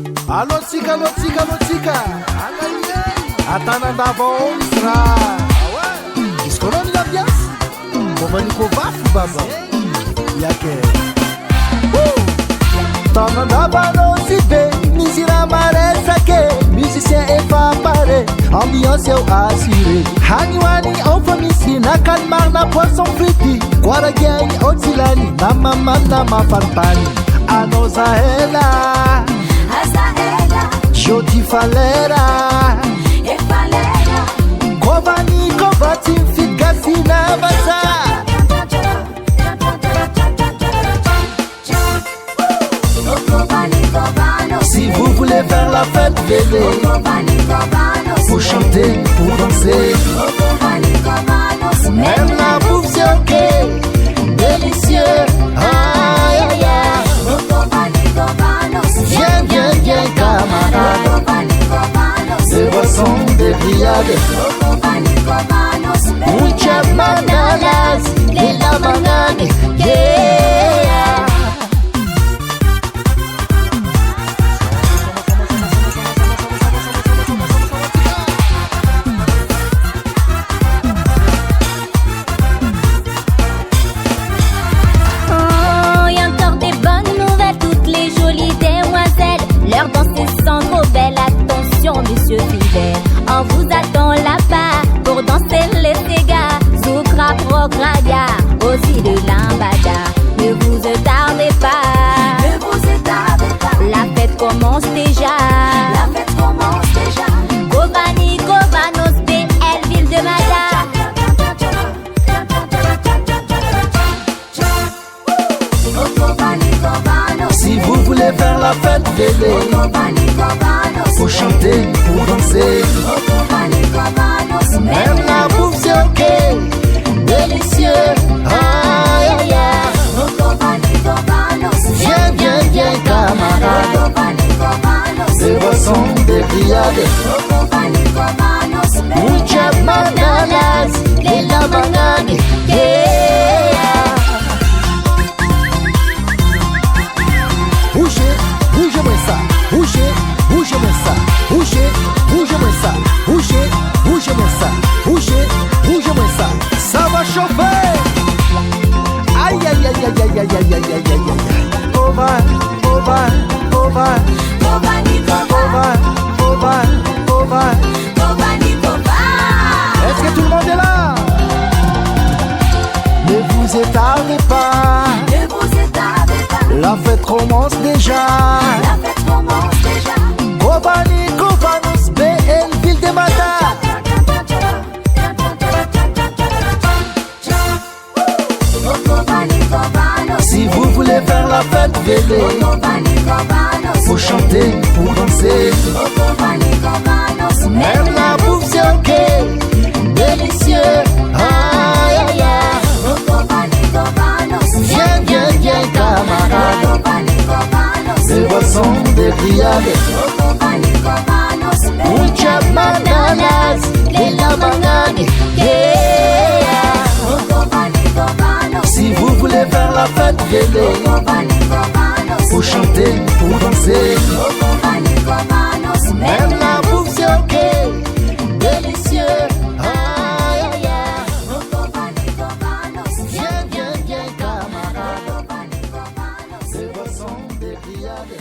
Allo tsika atanandava ao misy raha izy koa nao milambiasy kovaniko vafy baba yake tanandava sy be misy raha maresake musicien efa pare ambiance ao assuré hany hoany ao fa misy nakany marina poisson frity koaragiany ao tsilany na mamamy na mafaripany anao zahela Jodi falera e falera Kovani kovati mfikasi na baza Si vous voulez faire la fête, venez Pour chanter, pour danser Même la bouffe c'est ok Délicieux Aïe aïe aïe Viens camarade Des boissons, des grillades Muchas bananas De la banane Yeah Oh, y a encore des bonnes nouvelles, toutes les jolies demoiselles. Leur danse sans trop belle, attention monsieur fidèle. On vous attend là-bas pour danser les ségas. Zoukra, Procradia, aussi de lambada. Ne vous attardez pas, Ne vous étardez pas, la fête commence déjà. la fête commence déjà. Govani, Govanos, BL, ville de Mada. Si vous voulez faire la fête, venez Pour chanter, pour danser Même la bouffe c'est ok Délicieux Aïe aïe aïe Viens camarade Des boissons, des grillades Muchas bananas De la banane Yeah Bougez-moi ça, bougez-moi ça, bougez-moi ça, bougez-moi ça, ça va chauffer. Aïe aïe aïe aïe aïe aïe aïe aïe aïe aïe. Over. Est-ce que tout le monde est là? Ne vous étardez pas. Ne vous étardez pas, La fête commence déjà. la fête commence déjà. Kovanos, BL, ville de Mada. Si vous voulez faire la fête, venez Pour chanter, pour danser Même la bouffe c'est ok Délicieux Aïe aïe aïe Viens camarade Des boissons, des grillades Muchas bananas De la banane Yeah Si vous voulez faire la fête, venez Pour chanter, pour danser Même la bouffe c'est ok Délicieux Aïe aïe aïe Viens camarade Des boissons, des grillades